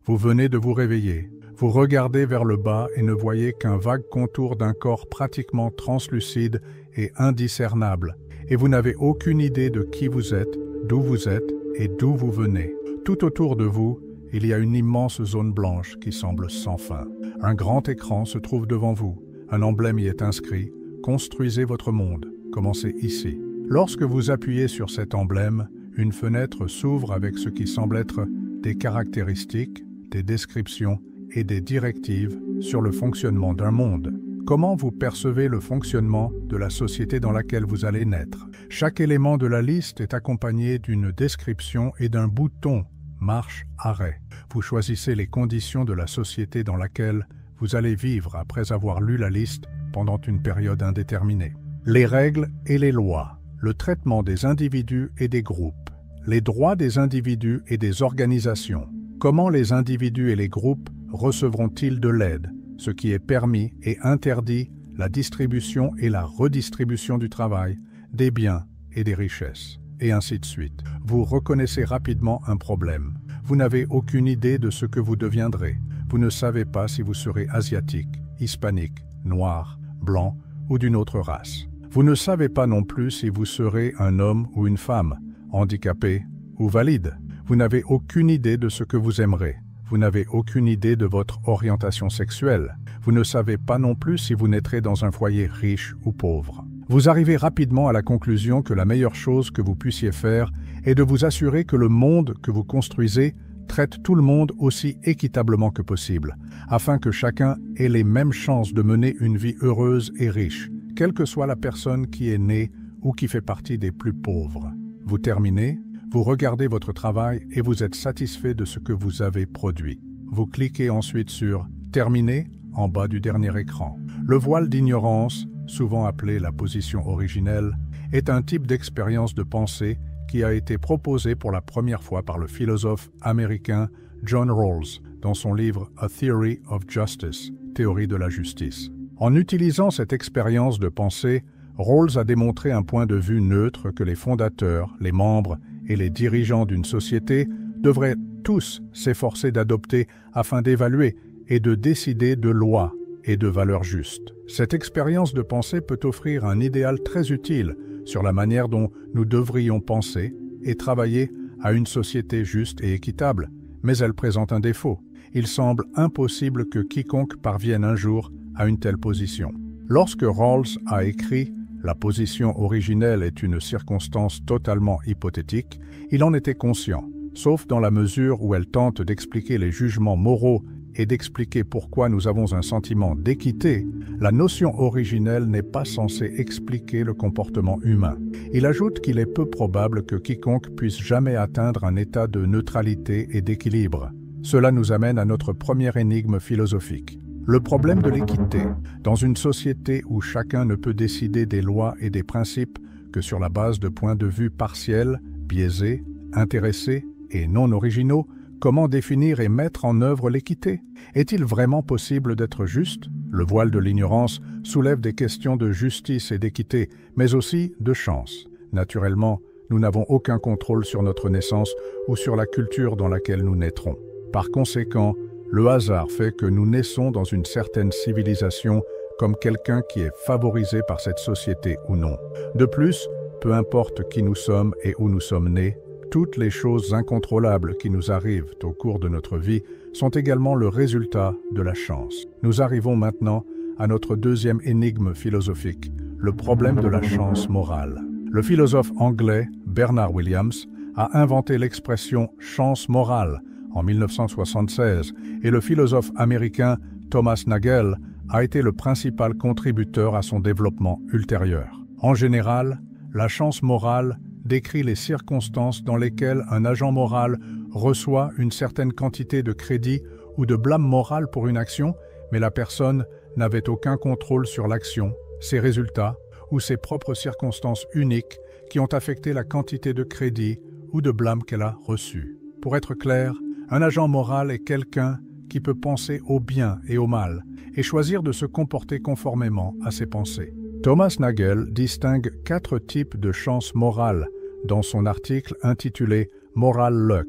Vous venez de vous réveiller. Vous regardez vers le bas et ne voyez qu'un vague contour d'un corps pratiquement translucide et indiscernable. Et vous n'avez aucune idée de qui vous êtes, d'où vous êtes et d'où vous venez. Tout autour de vous, il y a une immense zone blanche qui semble sans fin. Un grand écran se trouve devant vous. Un emblème y est inscrit. Construisez votre monde. Commencez ici. Lorsque vous appuyez sur cet emblème, une fenêtre s'ouvre avec ce qui semble être des caractéristiques, des descriptions et des directives sur le fonctionnement d'un monde. Comment vous percevez le fonctionnement de la société dans laquelle vous allez naître? Chaque élément de la liste est accompagné d'une description et d'un bouton marche-arrêt. Vous choisissez les conditions de la société dans laquelle vous allez vivre après avoir lu la liste pendant une période indéterminée. Les règles et les lois, le traitement des individus et des groupes, les droits des individus et des organisations. Comment les individus et les groupes recevront-ils de l'aide, ce qui est permis et interdit, la distribution et la redistribution du travail, des biens et des richesses, et ainsi de suite. Vous reconnaissez rapidement un problème. Vous n'avez aucune idée de ce que vous deviendrez. Vous ne savez pas si vous serez asiatique, hispanique, noir, blanc ou d'une autre race. Vous ne savez pas non plus si vous serez un homme ou une femme, handicapé ou valide. Vous n'avez aucune idée de ce que vous aimerez. Vous n'avez aucune idée de votre orientation sexuelle. Vous ne savez pas non plus si vous naîtrez dans un foyer riche ou pauvre. Vous arrivez rapidement à la conclusion que la meilleure chose que vous puissiez faire est de vous assurer que le monde que vous construisez traite tout le monde aussi équitablement que possible, afin que chacun ait les mêmes chances de mener une vie heureuse et riche, quelle que soit la personne qui est née ou qui fait partie des plus pauvres. Vous terminez, vous regardez votre travail et vous êtes satisfait de ce que vous avez produit. Vous cliquez ensuite sur « Terminer » en bas du dernier écran. Le voile d'ignorance, souvent appelé la position originelle, est un type d'expérience de pensée qui a été proposé pour la première fois par le philosophe américain John Rawls dans son livre A Theory of Justice, Théorie de la justice. En utilisant cette expérience de pensée, Rawls a démontré un point de vue neutre que les fondateurs, les membres et les dirigeants d'une société devraient tous s'efforcer d'adopter afin d'évaluer et de décider de lois et de valeurs justes. Cette expérience de pensée peut offrir un idéal très utile sur la manière dont nous devrions penser et travailler à une société juste et équitable, mais elle présente un défaut. Il semble impossible que quiconque parvienne un jour à une telle position. Lorsque Rawls a écrit « La position originelle est une circonstance totalement hypothétique », il en était conscient, sauf dans la mesure où elle tente d'expliquer les jugements moraux et d'expliquer pourquoi nous avons un sentiment d'équité, la notion originelle n'est pas censée expliquer le comportement humain. Il ajoute qu'il est peu probable que quiconque puisse jamais atteindre un état de neutralité et d'équilibre. Cela nous amène à notre première énigme philosophique. Le problème de l'équité. Dans une société où chacun ne peut décider des lois et des principes que sur la base de points de vue partiels, biaisés, intéressés et non originaux, comment définir et mettre en œuvre l'équité? Est-il vraiment possible d'être juste? Le voile de l'ignorance soulève des questions de justice et d'équité, mais aussi de chance. Naturellement, nous n'avons aucun contrôle sur notre naissance ou sur la culture dans laquelle nous naîtrons. Par conséquent, le hasard fait que nous naissons dans une certaine civilisation comme quelqu'un qui est favorisé par cette société ou non. De plus, peu importe qui nous sommes et où nous sommes nés, toutes les choses incontrôlables qui nous arrivent au cours de notre vie sont également le résultat de la chance. Nous arrivons maintenant à notre deuxième énigme philosophique, le problème de la chance morale. Le philosophe anglais Bernard Williams a inventé l'expression « chance morale » en 1976 et le philosophe américain Thomas Nagel a été le principal contributeur à son développement ultérieur. En général, la chance morale décrit les circonstances dans lesquelles un agent moral reçoit une certaine quantité de crédit ou de blâme moral pour une action, mais la personne n'avait aucun contrôle sur l'action, ses résultats ou ses propres circonstances uniques qui ont affecté la quantité de crédit ou de blâme qu'elle a reçu. Pour être clair, un agent moral est quelqu'un qui peut penser au bien et au mal et choisir de se comporter conformément à ses pensées. Thomas Nagel distingue 4 types de chance morale dans son article intitulé « Moral Luck »,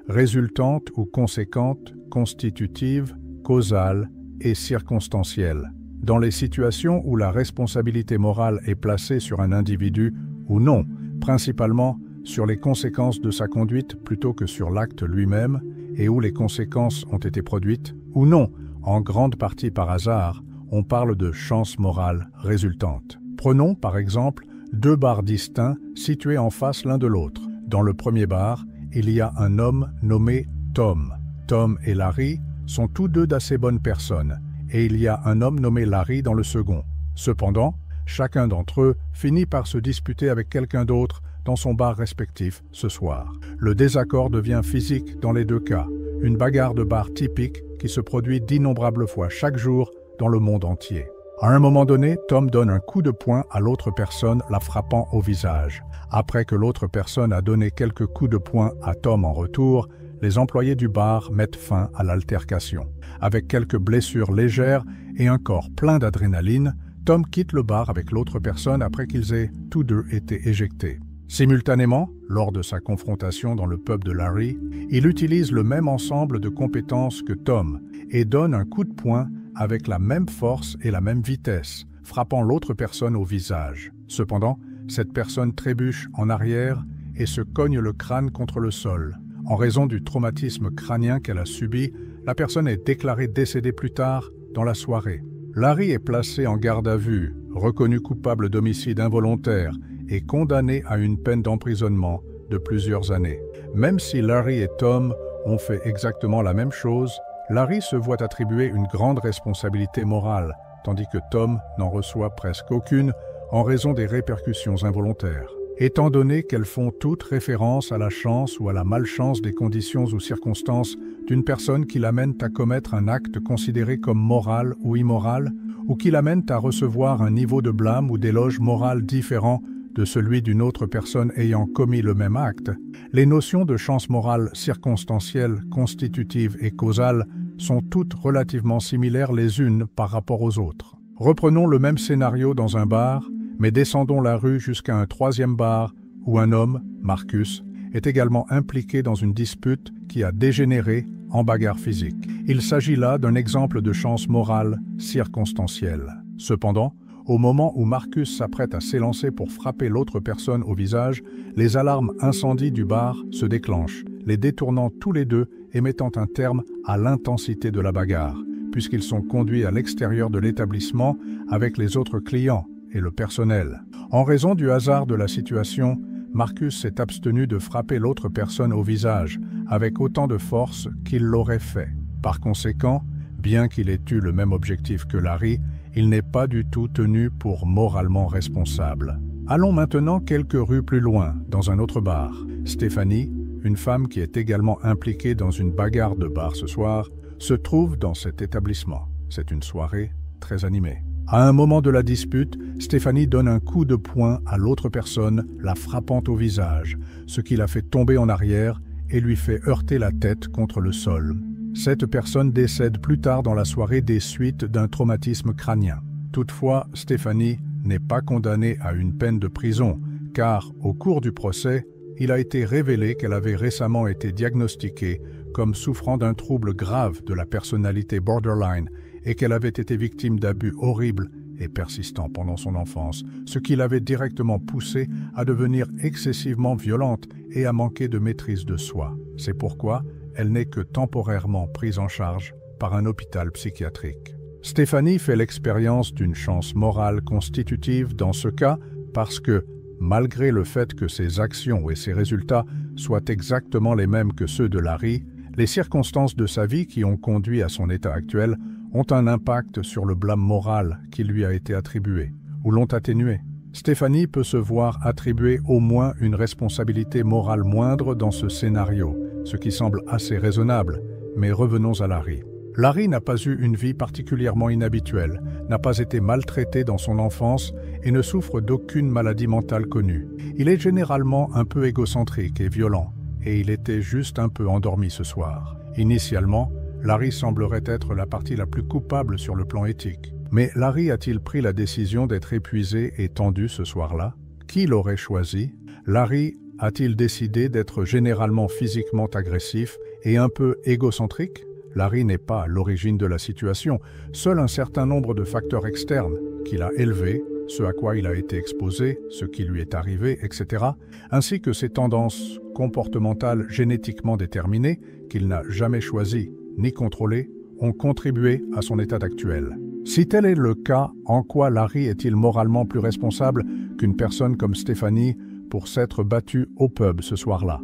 résultante ou conséquente, constitutive, causale et circonstancielle. Dans les situations où la responsabilité morale est placée sur un individu ou non, principalement sur les conséquences de sa conduite plutôt que sur l'acte lui-même, et où les conséquences ont été produites ou non, en grande partie par hasard, on parle de chance morale résultante. Prenons par exemple 2 bars distincts situés en face l'un de l'autre. Dans le premier bar, il y a un homme nommé Tom. Tom et Larry sont tous deux d'assez bonnes personnes, et il y a un homme nommé Larry dans le second. Cependant, chacun d'entre eux finit par se disputer avec quelqu'un d'autre dans son bar respectif ce soir. Le désaccord devient physique dans les 2 cas, une bagarre de bar typique qui se produit d'innombrables fois chaque jour dans le monde entier. À un moment donné, Tom donne un coup de poing à l'autre personne, la frappant au visage. Après que l'autre personne a donné quelques coups de poing à Tom en retour, les employés du bar mettent fin à l'altercation. Avec quelques blessures légères et un corps plein d'adrénaline, Tom quitte le bar avec l'autre personne après qu'ils aient tous deux été éjectés. Simultanément, lors de sa confrontation dans le pub de Larry, il utilise le même ensemble de compétences que Tom et donne un coup de poing avec la même force et la même vitesse, frappant l'autre personne au visage. Cependant, cette personne trébuche en arrière et se cogne le crâne contre le sol. En raison du traumatisme crânien qu'elle a subi, la personne est déclarée décédée plus tard dans la soirée. Larry est placé en garde à vue, reconnu coupable d'homicide involontaire et condamné à une peine d'emprisonnement de plusieurs années. Même si Larry et Tom ont fait exactement la même chose, Larry se voit attribuer une grande responsabilité morale, tandis que Tom n'en reçoit presque aucune en raison des répercussions involontaires. Étant donné qu'elles font toutes référence à la chance ou à la malchance des conditions ou circonstances d'une personne qui l'amène à commettre un acte considéré comme moral ou immoral, ou qui l'amène à recevoir un niveau de blâme ou d'éloge moral différent de celui d'une autre personne ayant commis le même acte, les notions de chance morale circonstancielle, constitutive et causale sont toutes relativement similaires les unes par rapport aux autres. Reprenons le même scénario dans un bar, mais descendons la rue jusqu'à un 3e bar où un homme, Marcus, est également impliqué dans une dispute qui a dégénéré en bagarre physique. Il s'agit là d'un exemple de chance morale circonstancielle. Cependant, au moment où Marcus s'apprête à s'élancer pour frapper l'autre personne au visage, les alarmes incendie du bar se déclenchent, les détournant tous les deux et mettant un terme à l'intensité de la bagarre, puisqu'ils sont conduits à l'extérieur de l'établissement avec les autres clients et le personnel. En raison du hasard de la situation, Marcus s'est abstenu de frapper l'autre personne au visage avec autant de force qu'il l'aurait fait. Par conséquent, bien qu'il ait eu le même objectif que Larry, il n'est pas du tout tenu pour moralement responsable. Allons maintenant quelques rues plus loin, dans un autre bar. Stéphanie, une femme qui est également impliquée dans une bagarre de bar ce soir, se trouve dans cet établissement. C'est une soirée très animée. À un moment de la dispute, Stéphanie donne un coup de poing à l'autre personne, la frappant au visage, ce qui la fait tomber en arrière et lui fait heurter la tête contre le sol. Cette personne décède plus tard dans la soirée des suites d'un traumatisme crânien. Toutefois, Stéphanie n'est pas condamnée à une peine de prison, car au cours du procès, il a été révélé qu'elle avait récemment été diagnostiquée comme souffrant d'un trouble grave de la personnalité borderline et qu'elle avait été victime d'abus horribles et persistants pendant son enfance, ce qui l'avait directement poussée à devenir excessivement violente et à manquer de maîtrise de soi. C'est pourquoi elle n'est que temporairement prise en charge par un hôpital psychiatrique. Stéphanie fait l'expérience d'une chance morale constitutive dans ce cas parce que, malgré le fait que ses actions et ses résultats soient exactement les mêmes que ceux de Larry, les circonstances de sa vie qui ont conduit à son état actuel ont un impact sur le blâme moral qui lui a été attribué, ou l'ont atténué. Stéphanie peut se voir attribuer au moins une responsabilité morale moindre dans ce scénario, ce qui semble assez raisonnable, mais revenons à Larry. Larry n'a pas eu une vie particulièrement inhabituelle, n'a pas été maltraité dans son enfance et ne souffre d'aucune maladie mentale connue. Il est généralement un peu égocentrique et violent, et il était juste un peu endormi ce soir. Initialement, Larry semblerait être la partie la plus coupable sur le plan éthique. Mais Larry a-t-il pris la décision d'être épuisé et tendu ce soir-là? Qui l'aurait choisi? Larry a-t-il décidé d'être généralement physiquement agressif et un peu égocentrique? Larry n'est pas à l'origine de la situation, seul un certain nombre de facteurs externes qu'il a élevés, ce à quoi il a été exposé, ce qui lui est arrivé, etc., ainsi que ses tendances comportementales génétiquement déterminées, qu'il n'a jamais choisies ni contrôlées, ont contribué à son état actuel. Si tel est le cas, en quoi Larry est-il moralement plus responsable qu'une personne comme Stéphanie pour s'être battue au pub ce soir-là?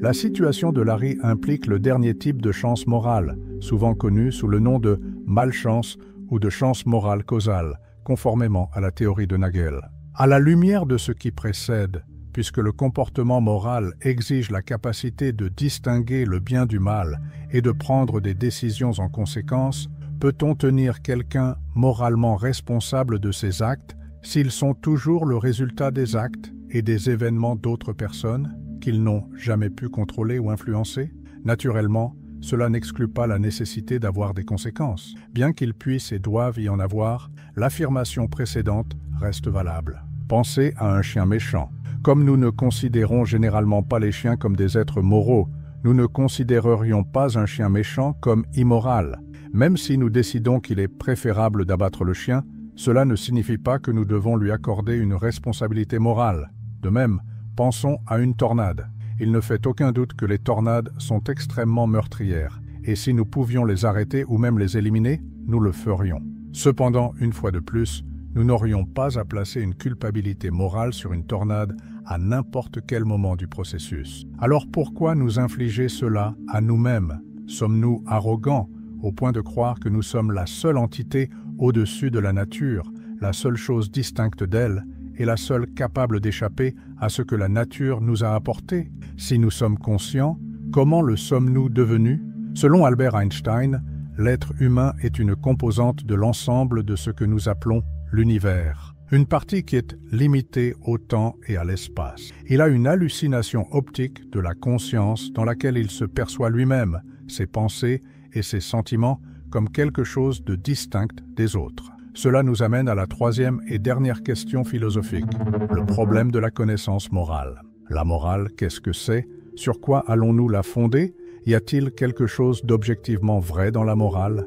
La situation de Larry implique le dernier type de chance morale, souvent connu sous le nom de malchance ou de chance morale causale, conformément à la théorie de Nagel. À la lumière de ce qui précède, puisque le comportement moral exige la capacité de distinguer le bien du mal et de prendre des décisions en conséquence, peut-on tenir quelqu'un moralement responsable de ses actes s'ils sont toujours le résultat des actes et des événements d'autres personnes qu'ils n'ont jamais pu contrôler ou influencer? Naturellement, cela n'exclut pas la nécessité d'avoir des conséquences. Bien qu'ils puissent et doivent y en avoir, l'affirmation précédente reste valable. Pensez à un chien méchant. Comme nous ne considérons généralement pas les chiens comme des êtres moraux, nous ne considérerions pas un chien méchant comme immoral. Même si nous décidons qu'il est préférable d'abattre le chien, cela ne signifie pas que nous devons lui accorder une responsabilité morale. De même, pensons à une tornade. Il ne fait aucun doute que les tornades sont extrêmement meurtrières, et si nous pouvions les arrêter ou même les éliminer, nous le ferions. Cependant, une fois de plus, nous n'aurions pas à placer une culpabilité morale sur une tornade à n'importe quel moment du processus. Alors pourquoi nous infliger cela à nous-mêmes? Sommes-nous arrogants au point de croire que nous sommes la seule entité au-dessus de la nature, la seule chose distincte d'elle, et la seule capable d'échapper à ce que la nature nous a apporté? Si nous sommes conscients, comment le sommes-nous devenus? Selon Albert Einstein, l'être humain est une composante de l'ensemble de ce que nous appelons l'univers, une partie qui est limitée au temps et à l'espace. Il a une hallucination optique de la conscience dans laquelle il se perçoit lui-même, ses pensées et ses sentiments comme quelque chose de distinct des autres. Cela nous amène à la troisième et dernière question philosophique, le problème de la connaissance morale. La morale, qu'est-ce que c'est? Sur quoi allons-nous la fonder? Y a-t-il quelque chose d'objectivement vrai dans la morale?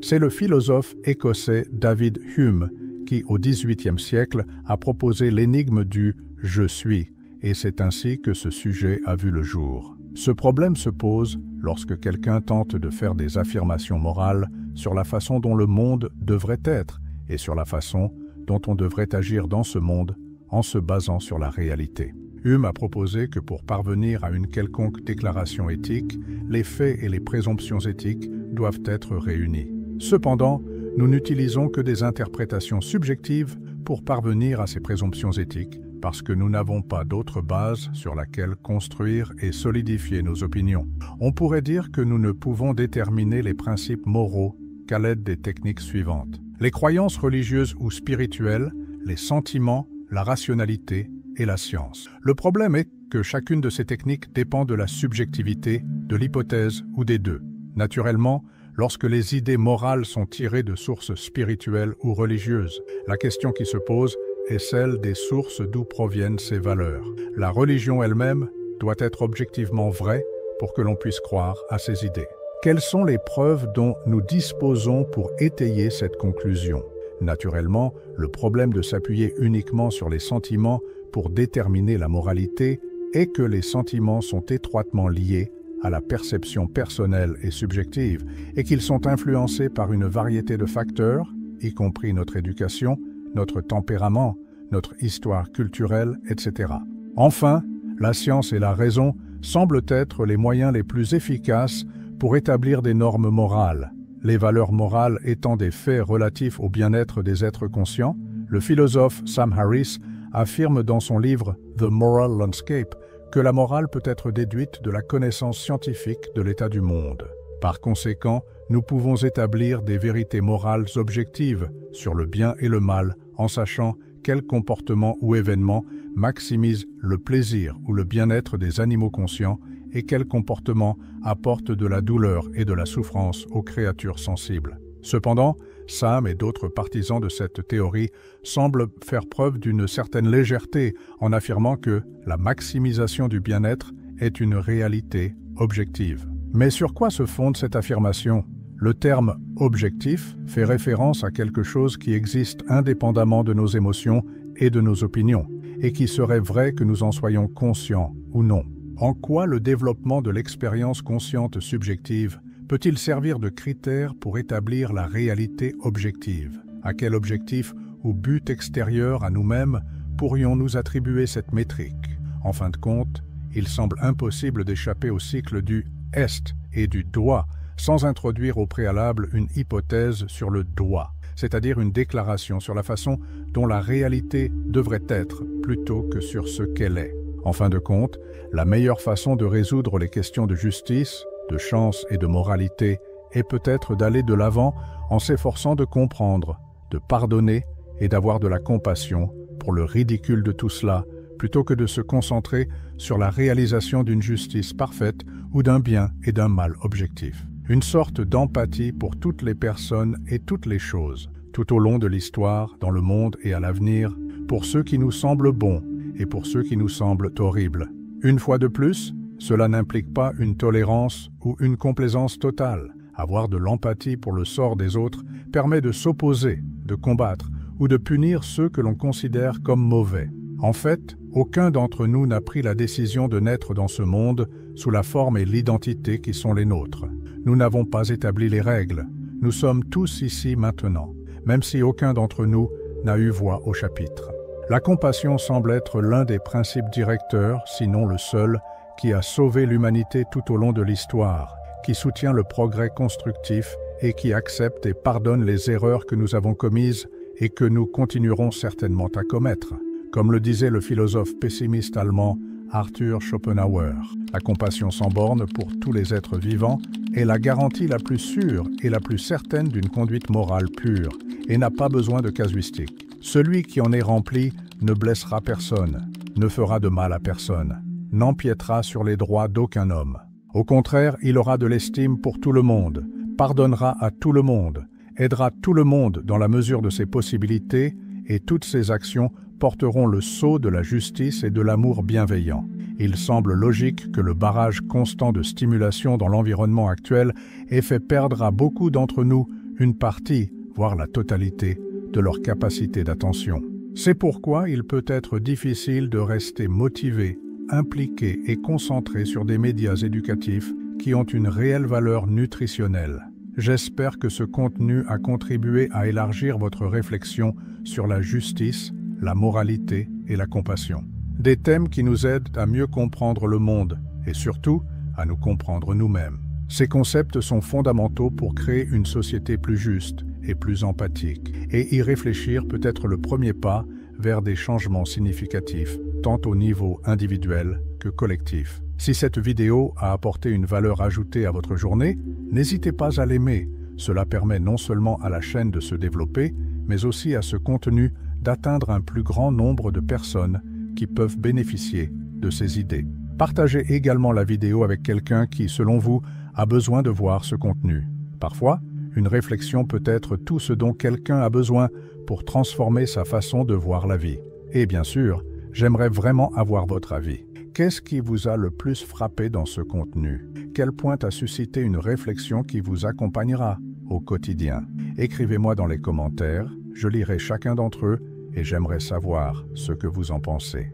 C'est le philosophe écossais David Hume qui, au XVIIIe siècle, a proposé l'énigme du « je suis », et c'est ainsi que ce sujet a vu le jour. Ce problème se pose lorsque quelqu'un tente de faire des affirmations morales sur la façon dont le monde devrait être et sur la façon dont on devrait agir dans ce monde en se basant sur la réalité. Hume a proposé que pour parvenir à une quelconque déclaration éthique, les faits et les présomptions éthiques doivent être réunis. Cependant, nous n'utilisons que des interprétations subjectives pour parvenir à ces présomptions éthiques, parce que nous n'avons pas d'autre base sur laquelle construire et solidifier nos opinions. On pourrait dire que nous ne pouvons déterminer les principes moraux qu'à l'aide des techniques suivantes: les croyances religieuses ou spirituelles, les sentiments, la rationalité et la science. Le problème est que chacune de ces techniques dépend de la subjectivité, de l'hypothèse ou des deux. Naturellement, lorsque les idées morales sont tirées de sources spirituelles ou religieuses, la question qui se pose est celle des sources d'où proviennent ces valeurs. La religion elle-même doit être objectivement vraie pour que l'on puisse croire à ces idées. Quelles sont les preuves dont nous disposons pour étayer cette conclusion? Naturellement, le problème de s'appuyer uniquement sur les sentiments pour déterminer la moralité est que les sentiments sont étroitement liés à la perception personnelle et subjective et qu'ils sont influencés par une variété de facteurs, y compris notre éducation, notre tempérament, notre histoire culturelle, etc. Enfin, la science et la raison semblent être les moyens les plus efficaces pour établir des normes morales. Les valeurs morales étant des faits relatifs au bien-être des êtres conscients, le philosophe Sam Harris affirme dans son livre « The Moral Landscape » que la morale peut être déduite de la connaissance scientifique de l'état du monde. Par conséquent, nous pouvons établir des vérités morales objectives sur le bien et le mal en sachant quel comportement ou événement maximise le plaisir ou le bien-être des animaux conscients et quel comportement apporte de la douleur et de la souffrance aux créatures sensibles. Cependant, Sam et d'autres partisans de cette théorie semblent faire preuve d'une certaine légèreté en affirmant que la maximisation du bien-être est une réalité objective. Mais sur quoi se fonde cette affirmation? Le terme « objectif » fait référence à quelque chose qui existe indépendamment de nos émotions et de nos opinions, et qui serait vrai que nous en soyons conscients ou non. En quoi le développement de l'expérience consciente subjective peut-il servir de critère pour établir la réalité objective? À quel objectif ou but extérieur à nous-mêmes pourrions-nous attribuer cette métrique? En fin de compte, il semble impossible d'échapper au cycle du « est » et du « doit » sans introduire au préalable une hypothèse sur le « doit », c'est-à-dire une déclaration sur la façon dont la réalité devrait être plutôt que sur ce qu'elle est. En fin de compte, la meilleure façon de résoudre les questions de justice, de chance et de moralité est peut-être d'aller de l'avant en s'efforçant de comprendre, de pardonner et d'avoir de la compassion pour le ridicule de tout cela, plutôt que de se concentrer sur la réalisation d'une justice parfaite ou d'un bien et d'un mal objectif. Une sorte d'empathie pour toutes les personnes et toutes les choses, tout au long de l'histoire, dans le monde et à l'avenir, pour ceux qui nous semblent bons et pour ceux qui nous semblent horribles. Une fois de plus, cela n'implique pas une tolérance ou une complaisance totale. Avoir de l'empathie pour le sort des autres permet de s'opposer, de combattre ou de punir ceux que l'on considère comme mauvais. En fait, aucun d'entre nous n'a pris la décision de naître dans ce monde sous la forme et l'identité qui sont les nôtres. Nous n'avons pas établi les règles. Nous sommes tous ici maintenant, même si aucun d'entre nous n'a eu voix au chapitre. La compassion semble être l'un des principes directeurs, sinon le seul, qui a sauvé l'humanité tout au long de l'histoire, qui soutient le progrès constructif et qui accepte et pardonne les erreurs que nous avons commises et que nous continuerons certainement à commettre. Comme le disait le philosophe pessimiste allemand Arthur Schopenhauer, la compassion sans borne pour tous les êtres vivants est la garantie la plus sûre et la plus certaine d'une conduite morale pure et n'a pas besoin de casuistique. Celui qui en est rempli ne blessera personne, ne fera de mal à personne, n'empiétera sur les droits d'aucun homme. Au contraire, il aura de l'estime pour tout le monde, pardonnera à tout le monde, aidera tout le monde dans la mesure de ses possibilités et toutes ses actions porteront le sceau de la justice et de l'amour bienveillant. Il semble logique que le barrage constant de stimulation dans l'environnement actuel ait fait perdre à beaucoup d'entre nous une partie, voire la totalité, de leur capacité d'attention. C'est pourquoi il peut être difficile de rester motivé, impliqué et concentré sur des médias éducatifs qui ont une réelle valeur nutritionnelle. J'espère que ce contenu a contribué à élargir votre réflexion sur la justice, la moralité et la compassion. Des thèmes qui nous aident à mieux comprendre le monde et surtout à nous comprendre nous-mêmes. Ces concepts sont fondamentaux pour créer une société plus juste et plus empathique, et y réfléchir peut être le premier pas vers des changements significatifs, tant au niveau individuel que collectif. Si cette vidéo a apporté une valeur ajoutée à votre journée, n'hésitez pas à l'aimer. Cela permet non seulement à la chaîne de se développer, mais aussi à ce contenu d'atteindre un plus grand nombre de personnes qui peuvent bénéficier de ces idées. Partagez également la vidéo avec quelqu'un qui, selon vous, a besoin de voir ce contenu. Parfois, une réflexion peut être tout ce dont quelqu'un a besoin pour transformer sa façon de voir la vie. Et bien sûr, j'aimerais vraiment avoir votre avis. Qu'est-ce qui vous a le plus frappé dans ce contenu? Quel point a suscité une réflexion qui vous accompagnera au quotidien? Écrivez-moi dans les commentaires, je lirai chacun d'entre eux et j'aimerais savoir ce que vous en pensez.